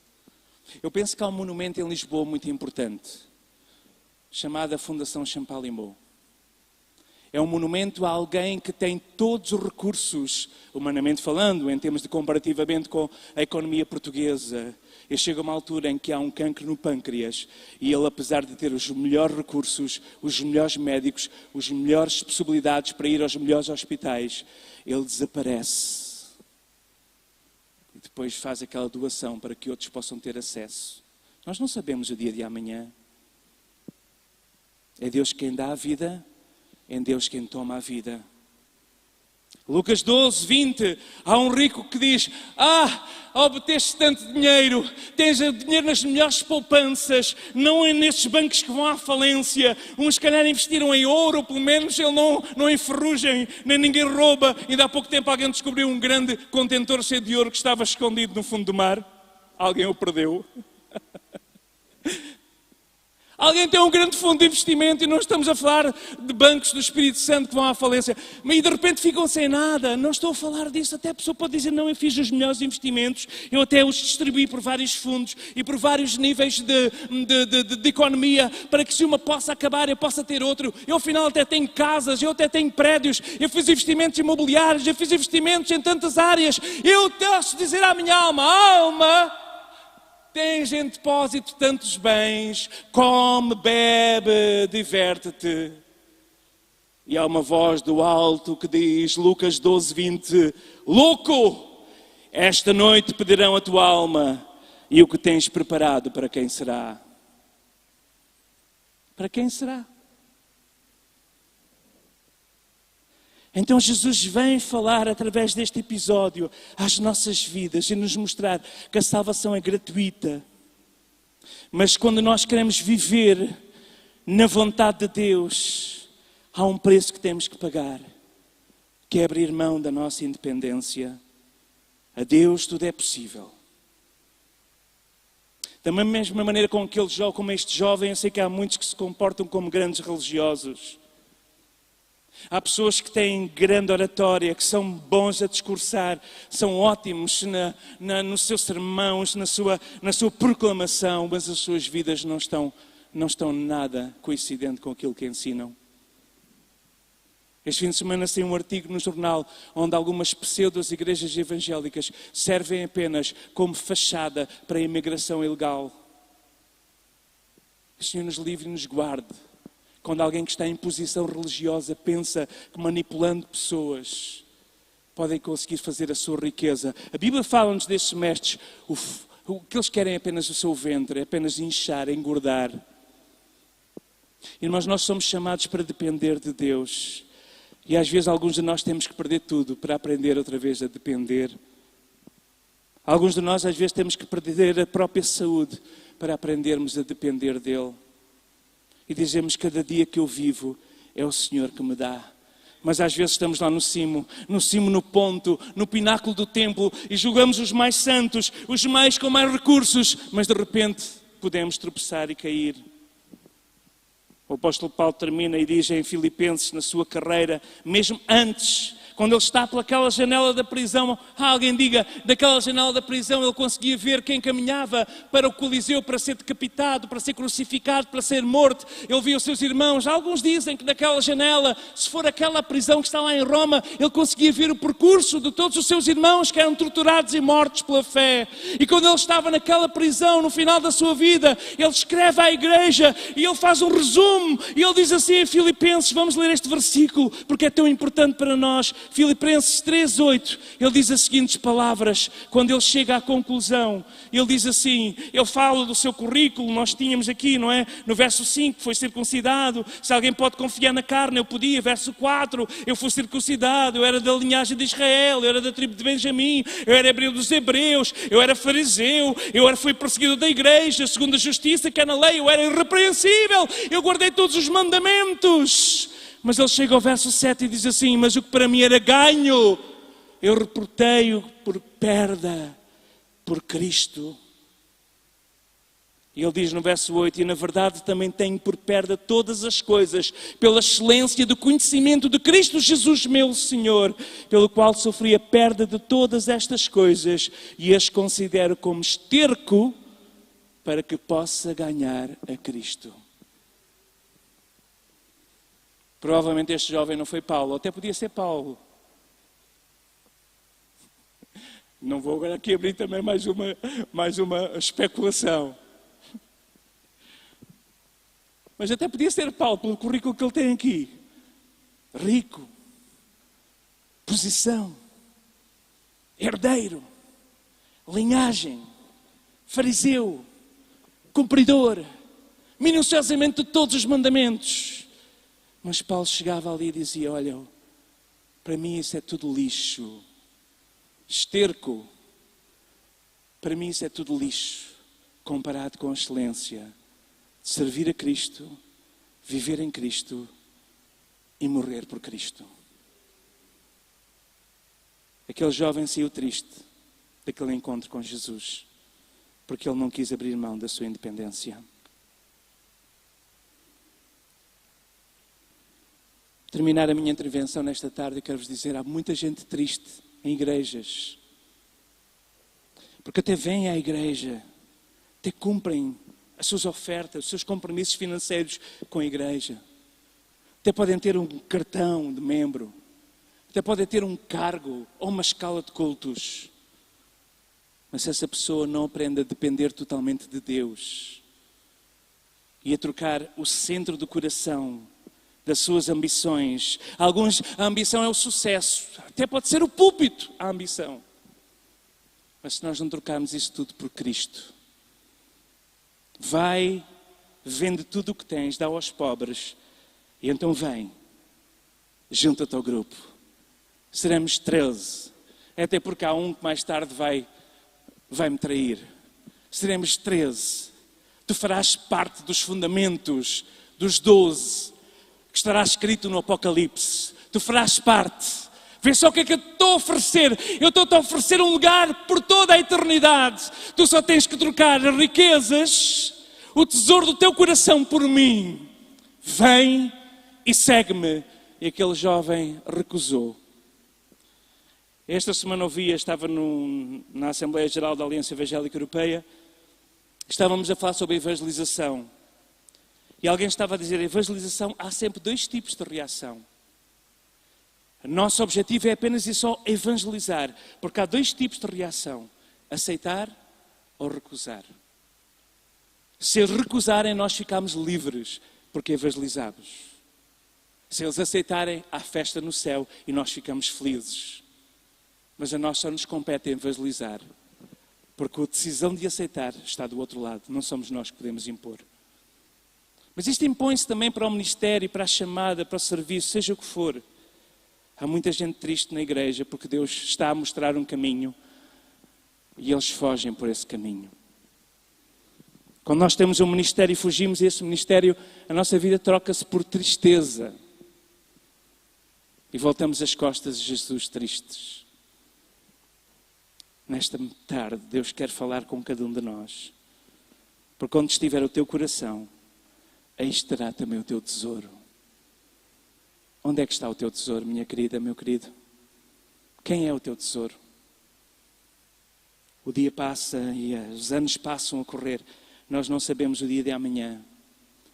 Eu penso que há um monumento em Lisboa muito importante, chamado Fundação Champalimau. É um monumento a alguém que tem todos os recursos, humanamente falando, em termos de comparativamente com a economia portuguesa. E chega uma altura em que há um cancro no pâncreas e ele, apesar de ter os melhores recursos, os melhores médicos, as melhores possibilidades para ir aos melhores hospitais, ele desaparece. E depois faz aquela doação para que outros possam ter acesso. Nós não sabemos o dia de amanhã. É Deus quem dá a vida. É Deus quem toma a vida. Lucas 12, 20, há um rico que diz, obteste tanto dinheiro, tens dinheiro nas melhores poupanças, não é nesses bancos que vão à falência, uns se calhar investiram em ouro, pelo menos ele não enferrugem, nem ninguém rouba. Ainda há pouco tempo alguém descobriu um grande contentor cheio de ouro que estava escondido no fundo do mar, alguém o perdeu. Alguém tem um grande fundo de investimento e não estamos a falar de bancos do Espírito Santo que vão à falência. E de repente ficam sem nada. Não estou a falar disso. Até a pessoa pode dizer, não, eu fiz os melhores investimentos. Eu até os distribuí por vários fundos e por vários níveis de economia para que se uma possa acabar, eu possa ter outro. Eu afinal até tenho casas, eu até tenho prédios. Eu fiz investimentos imobiliários, eu fiz investimentos em tantas áreas. Eu posso dizer à minha alma... Tens em depósito tantos bens, come, bebe, diverte-te. E há uma voz do alto que diz, Lucas 12, 20, louco, esta noite pedirão a tua alma e o que tens preparado para quem será? Para quem será? Então Jesus vem falar através deste episódio às nossas vidas e nos mostrar que a salvação é gratuita. Mas quando nós queremos viver na vontade de Deus, há um preço que temos que pagar, que é abrir mão da nossa independência. A Deus tudo é possível. Da mesma maneira como este jovem, eu sei que há muitos que se comportam como grandes religiosos. Há pessoas que têm grande oratória, que são bons a discursar, são ótimos no seu sermão, na sua proclamação, mas as suas vidas não estão nada coincidente com aquilo que ensinam. Este fim de semana saiu um artigo no jornal onde algumas pseudo-igrejas evangélicas servem apenas como fachada para a imigração ilegal. O Senhor nos livre e nos guarde. Quando alguém que está em posição religiosa pensa que manipulando pessoas podem conseguir fazer a sua riqueza. A Bíblia fala-nos destes mestres, o que eles querem é apenas o seu ventre, é apenas inchar, engordar. Irmãos, nós somos chamados para depender de Deus. E às vezes alguns de nós temos que perder tudo para aprender outra vez a depender. Alguns de nós às vezes temos que perder a própria saúde para aprendermos a depender dEle. E dizemos, cada dia que eu vivo é o Senhor que me dá. Mas às vezes estamos lá no cimo, no ponto, no pináculo do templo e julgamos os mais santos, os mais com mais recursos, mas de repente podemos tropeçar e cair. O apóstolo Paulo termina e diz em Filipenses, na sua carreira, mesmo antes, quando ele está pelaquela janela da prisão, alguém diga, daquela janela da prisão ele conseguia ver quem caminhava para o Coliseu para ser decapitado, para ser crucificado, para ser morto. Ele via os seus irmãos. Alguns dizem que daquela janela, se for aquela prisão que está lá em Roma, ele conseguia ver o percurso de todos os seus irmãos que eram torturados e mortos pela fé. E quando ele estava naquela prisão, no final da sua vida, ele escreve à igreja e ele faz um resumo. E ele diz assim em Filipenses, vamos ler este versículo, porque é tão importante para nós. Filipenses 3:8, ele diz as seguintes palavras, quando ele chega à conclusão, ele diz assim, ele fala do seu currículo, nós tínhamos aqui, não é? No verso 5, foi circuncidado, se alguém pode confiar na carne, eu podia. Verso 4, eu fui circuncidado, eu era da linhagem de Israel, eu era da tribo de Benjamim, eu era hebreu dos hebreus, eu era fariseu, fui perseguido da igreja, segundo a justiça que é na lei, eu era irrepreensível, eu guardei todos os mandamentos. Mas ele chega ao verso 7 e diz assim, mas o que para mim era ganho, eu reportei-o por perda, por Cristo. E ele diz no verso 8, e na verdade também tenho por perda todas as coisas, pela excelência do conhecimento de Cristo Jesus meu Senhor, pelo qual sofri a perda de todas estas coisas e as considero como esterco para que possa ganhar a Cristo. Provavelmente este jovem não foi Paulo, até podia ser Paulo. Não vou agora aqui abrir também mais uma especulação. Mas até podia ser Paulo, pelo currículo que ele tem aqui. Rico, posição, herdeiro, linhagem, fariseu, cumpridor, minuciosamente de todos os mandamentos. Mas Paulo chegava ali e dizia, olha, para mim isso é tudo lixo. Esterco, para mim isso é tudo lixo, comparado com a excelência de servir a Cristo, viver em Cristo e morrer por Cristo. Aquele jovem saiu triste daquele encontro com Jesus, porque ele não quis abrir mão da sua independência. Terminar a minha intervenção nesta tarde, eu quero-vos dizer, há muita gente triste em igrejas, porque até vêm à igreja, até cumprem as suas ofertas, os seus compromissos financeiros com a igreja, até podem ter um cartão de membro, até podem ter um cargo ou uma escala de cultos, mas se essa pessoa não aprende a depender totalmente de Deus e a trocar o centro do coração das suas ambições. Alguns, a ambição é o sucesso. Até pode ser o púlpito, a ambição. Mas se nós não trocarmos isso tudo por Cristo, vai, vende tudo o que tens, dá aos pobres, e então vem, junta-te ao grupo. Seremos 13. Até porque há um que mais tarde vai me trair. Seremos 13. Tu farás parte dos fundamentos dos 12, que estará escrito no Apocalipse. Tu farás parte, Vê só o que é que eu te estou a oferecer. Eu estou-te a oferecer um lugar por toda a eternidade. Tu só tens que trocar as riquezas, o tesouro do teu coração por mim. Vem e segue-me. E aquele jovem recusou. Esta semana estava na Assembleia Geral da Aliança Evangélica Europeia. Estávamos a falar sobre a evangelização. E alguém estava a dizer, a evangelização, há sempre dois tipos de reação. Nosso objetivo é apenas e só evangelizar, porque há dois tipos de reação: aceitar ou recusar. Se eles recusarem, nós ficamos livres, porque evangelizamos. Se eles aceitarem, há festa no céu e nós ficamos felizes. Mas a nós só nos compete evangelizar, porque a decisão de aceitar está do outro lado, não somos nós que podemos impor. Mas isto impõe-se também para o ministério, para a chamada, para o serviço, seja o que for. Há muita gente triste na igreja porque Deus está a mostrar um caminho e eles fogem por esse caminho. Quando nós temos um ministério e fugimos desse ministério, a nossa vida troca-se por tristeza. E voltamos as costas de Jesus tristes. Nesta tarde, Deus quer falar com cada um de nós. Porque onde estiver o teu coração, aí estará também o teu tesouro. Onde é que está o teu tesouro, minha querida, meu querido? Quem é o teu tesouro? O dia passa e os anos passam a correr. Nós não sabemos o dia de amanhã.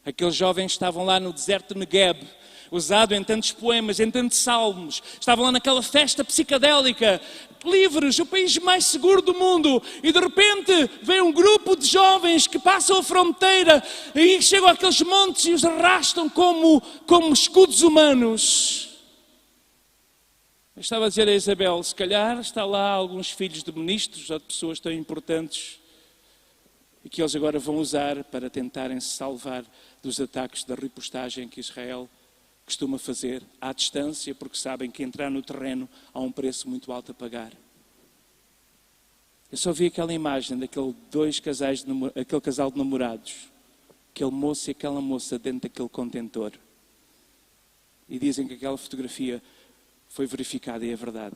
Aqueles jovens estavam lá no deserto de Negueb, usado em tantos poemas, em tantos salmos. Estavam lá naquela festa psicadélica, livres, o país mais seguro do mundo. E de repente vem um grupo de jovens que passam a fronteira e chegam àqueles montes e os arrastam como escudos humanos. Eu estava a dizer a Isabel, se calhar está lá alguns filhos de ministros ou de pessoas tão importantes e que eles agora vão usar para tentarem se salvar dos ataques da repostagem que Israel costuma fazer à distância, porque sabem que entrar no terreno há um preço muito alto a pagar. Eu só vi aquela imagem daquele aquele casal de namorados, aquele moço e aquela moça dentro daquele contentor. E dizem que aquela fotografia foi verificada e é verdade.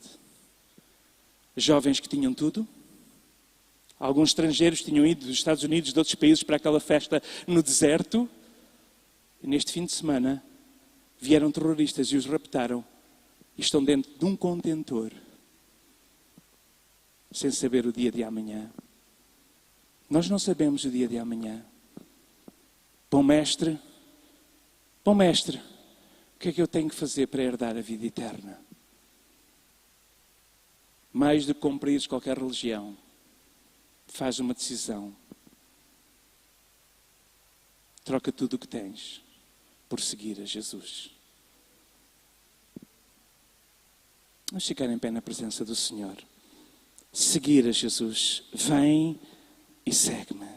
Jovens que tinham tudo. Alguns estrangeiros tinham ido dos Estados Unidos, de outros países, para aquela festa no deserto. E neste fim de semana vieram terroristas e os raptaram. E estão dentro de um contentor, sem saber o dia de amanhã. Nós não sabemos o dia de amanhã. Bom mestre, o que é que eu tenho que fazer para herdar a vida eterna? Mais do que cumprires qualquer religião, faz uma decisão. Troca tudo o que tens por seguir a Jesus. Vamos ficar em pé na presença do Senhor. Seguir a Jesus. Vem e segue-me.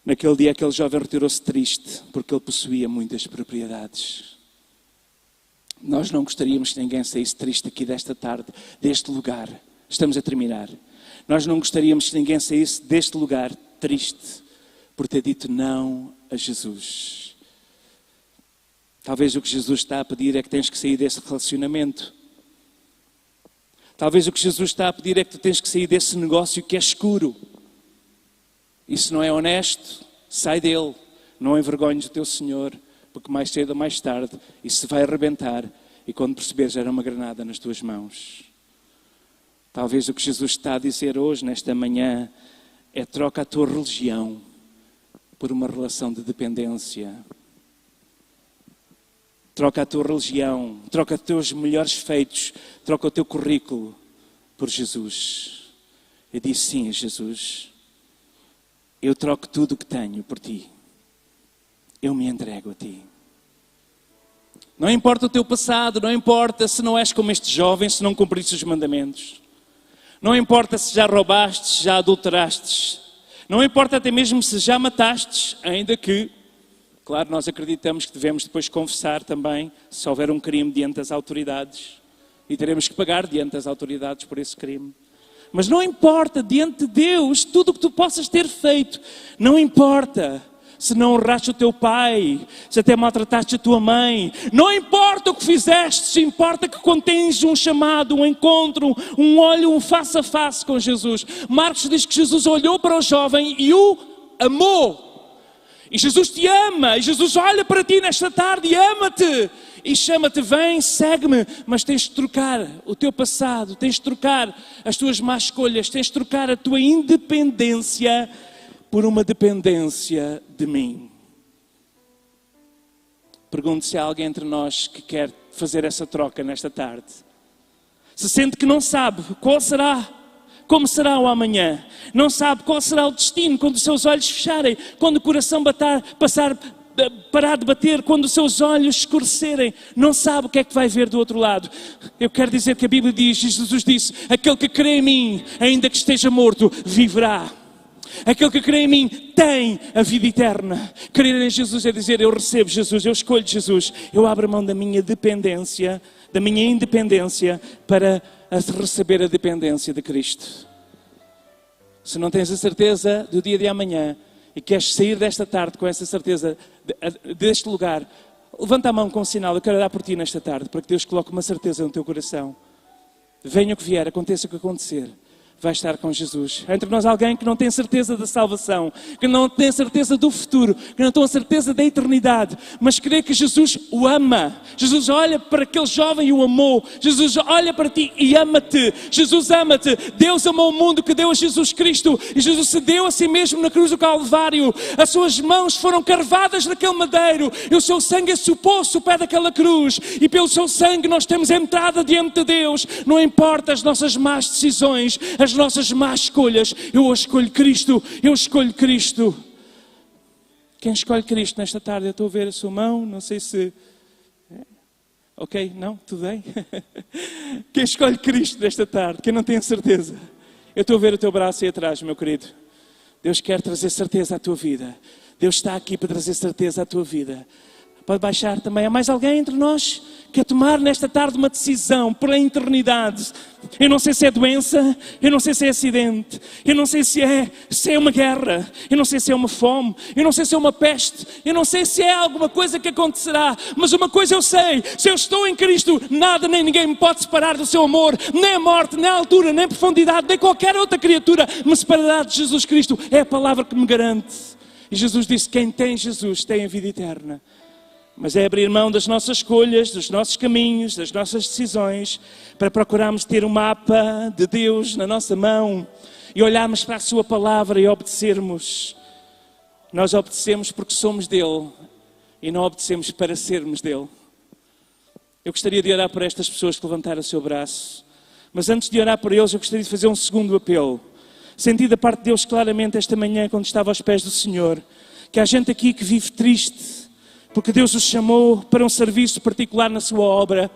Naquele dia aquele jovem retirou-se triste porque ele possuía muitas propriedades. Nós não gostaríamos que ninguém saísse triste aqui desta tarde, deste lugar. Estamos a terminar. Nós não gostaríamos que ninguém saísse deste lugar triste por ter dito não a Jesus. Talvez o que Jesus está a pedir é que tens que sair desse relacionamento. Talvez o que Jesus está a pedir é que tu tens que sair desse negócio que é escuro. E se não é honesto, sai dele. Não envergonhes o teu Senhor, porque mais cedo ou mais tarde isso vai arrebentar e quando perceberes era uma granada nas tuas mãos. Talvez o que Jesus está a dizer hoje, nesta manhã, é troca a tua religião por uma relação de dependência. Troca a tua religião, troca os teus melhores feitos, troca o teu currículo por Jesus. Eu disse sim a Jesus. Eu troco tudo o que tenho por ti. Eu me entrego a ti. Não importa o teu passado, não importa se não és como este jovem, se não cumpriste os mandamentos. Não importa se já roubaste, se já adulteraste. Não importa até mesmo se já mataste, ainda que, claro, nós acreditamos que devemos depois confessar também, se houver um crime diante das autoridades. E teremos que pagar diante das autoridades por esse crime. Mas não importa, diante de Deus, tudo o que tu possas ter feito, não importa. se não honraste o teu pai, se até maltrataste a tua mãe. Não importa o que fizeste, importa que quando tens um chamado, um encontro, um olho, um face a face com Jesus. Marcos diz que Jesus olhou para o jovem e o amou. E Jesus te ama, e Jesus olha para ti nesta tarde e ama-te. E chama-te, vem, segue-me. Mas tens de trocar o teu passado, tens de trocar as tuas más escolhas, tens de trocar a tua independência por uma dependência de mim. Pergunto se há alguém entre nós que quer fazer essa troca nesta tarde. Se sente que não sabe qual será, como será o amanhã. Não sabe qual será o destino quando os seus olhos fecharem, quando o coração parar de bater, quando os seus olhos escurecerem. Não sabe o que é que vai ver do outro lado. Eu quero dizer que a Bíblia diz, Jesus disse, aquele que crê em mim, ainda que esteja morto, viverá. Aquele que crê em mim tem a vida eterna. Crer em Jesus é dizer, eu recebo Jesus, eu escolho Jesus. Eu abro mão da minha dependência, da minha independência, para receber a dependência de Cristo. Se não tens a certeza do dia de amanhã e queres sair desta tarde com essa certeza deste lugar, levanta a mão com um sinal, eu quero orar por ti nesta tarde, para que Deus coloque uma certeza no teu coração. Venha o que vier, aconteça o que acontecer, vai estar com Jesus. Há entre nós alguém que não tem certeza da salvação, que não tem certeza do futuro, que não tem certeza da eternidade, mas crê que Jesus o ama. Jesus olha para aquele jovem e o amou. Jesus olha para ti e ama-te. Jesus ama-te. Deus amou o mundo que deu a Jesus Cristo, e Jesus se deu a si mesmo na cruz do Calvário. As suas mãos foram carvadas naquele madeiro e o seu sangue supou-se o pé daquela cruz, e pelo seu sangue nós temos entrada diante de Deus. Não importa as nossas más decisões, as nossas más escolhas, eu escolho Cristo, eu escolho Cristo. Quem escolhe Cristo nesta tarde? Eu estou a ver a sua mão, não sei se... Ok, não? Tudo bem? Quem escolhe Cristo nesta tarde? Quem não tem certeza? Eu estou a ver o teu braço aí atrás, meu querido. Deus quer trazer certeza à tua vida. Deus está aqui para trazer certeza à tua vida. Pode baixar também. Há mais alguém entre nós que quer tomar nesta tarde uma decisão pela eternidade? Eu não sei se é doença, eu não sei se é acidente, eu não sei se é uma guerra, eu não sei se é uma fome, eu não sei se é uma peste, eu não sei se é alguma coisa que acontecerá, mas uma coisa eu sei, se eu estou em Cristo, nada nem ninguém me pode separar do seu amor, nem a morte, nem a altura, nem a profundidade, nem qualquer outra criatura me separará de Jesus Cristo. É a palavra que me garante. E Jesus disse, quem tem Jesus tem a vida eterna. Mas é abrir mão das nossas escolhas, dos nossos caminhos, das nossas decisões, para procurarmos ter um mapa de Deus na nossa mão e olharmos para a sua palavra e obedecermos. Nós obedecemos porque somos dele e não obedecemos para sermos dele. Eu gostaria de orar por estas pessoas que levantaram o seu braço. Mas antes de orar por eles, eu gostaria de fazer um segundo apelo. Senti da parte de Deus claramente esta manhã, quando estava aos pés do Senhor, que há gente aqui que vive triste, porque Deus os chamou para um serviço particular na sua obra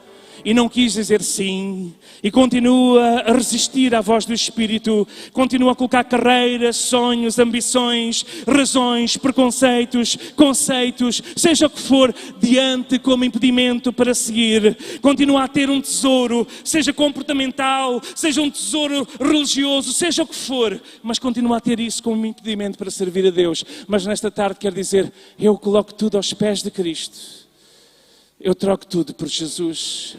e não quis dizer sim, e continua a resistir à voz do Espírito, continua a colocar carreiras, sonhos, ambições, razões, preconceitos, conceitos, seja o que for, diante como impedimento para seguir. Continua a ter um tesouro, seja comportamental, seja um tesouro religioso, seja o que for, mas continua a ter isso como impedimento para servir a Deus. Mas nesta tarde quero dizer, eu coloco tudo aos pés de Cristo. Eu troco tudo por Jesus.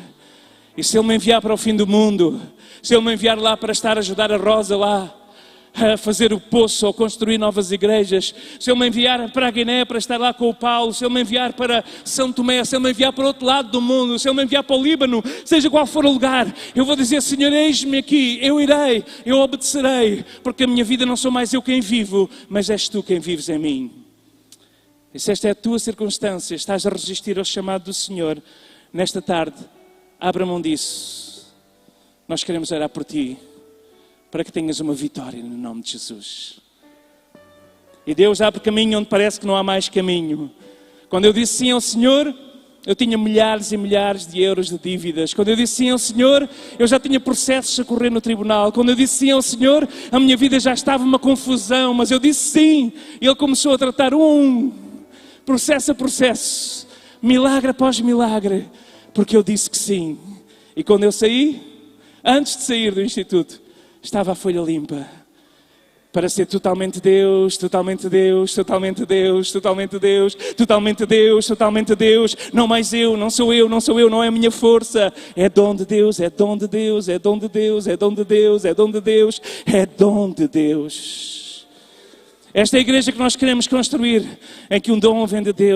E se Ele me enviar para o fim do mundo, se Ele me enviar lá para estar a ajudar a Rosa lá, a fazer o poço ou construir novas igrejas, se Ele me enviar para a Guiné para estar lá com o Paulo, se Ele me enviar para São Tomé, se Ele me enviar para o outro lado do mundo, se Ele me enviar para o Líbano, seja qual for o lugar, eu vou dizer, Senhor, eis-me aqui, eu irei, eu obedecerei, porque a minha vida não sou mais eu quem vivo, mas és Tu quem vives em mim. E se esta é a tua circunstância, estás a resistir ao chamado do Senhor, nesta tarde, abra mão disso. Nós queremos orar por ti, para que tenhas uma vitória no nome de Jesus. E Deus abre caminho onde parece que não há mais caminho. Quando eu disse sim ao Senhor, eu tinha milhares e milhares de euros de dívidas. Quando eu disse sim ao Senhor, eu já tinha processos a correr no tribunal. Quando eu disse sim ao Senhor, a minha vida já estava uma confusão, mas eu disse sim. E Ele começou a tratar processo a processo, milagre após milagre, porque eu disse que sim. E quando eu saí, antes de sair do instituto, estava a folha limpa. para ser totalmente Deus, totalmente Deus, totalmente Deus, totalmente Deus, totalmente Deus, totalmente Deus. Não mais eu, não sou eu, não sou eu, não é a minha força. É dom de Deus, é dom de Deus, é dom de Deus, é dom de Deus, é dom de Deus, é dom de Deus. Esta é a igreja que nós queremos construir, em que um dom vem de Deus.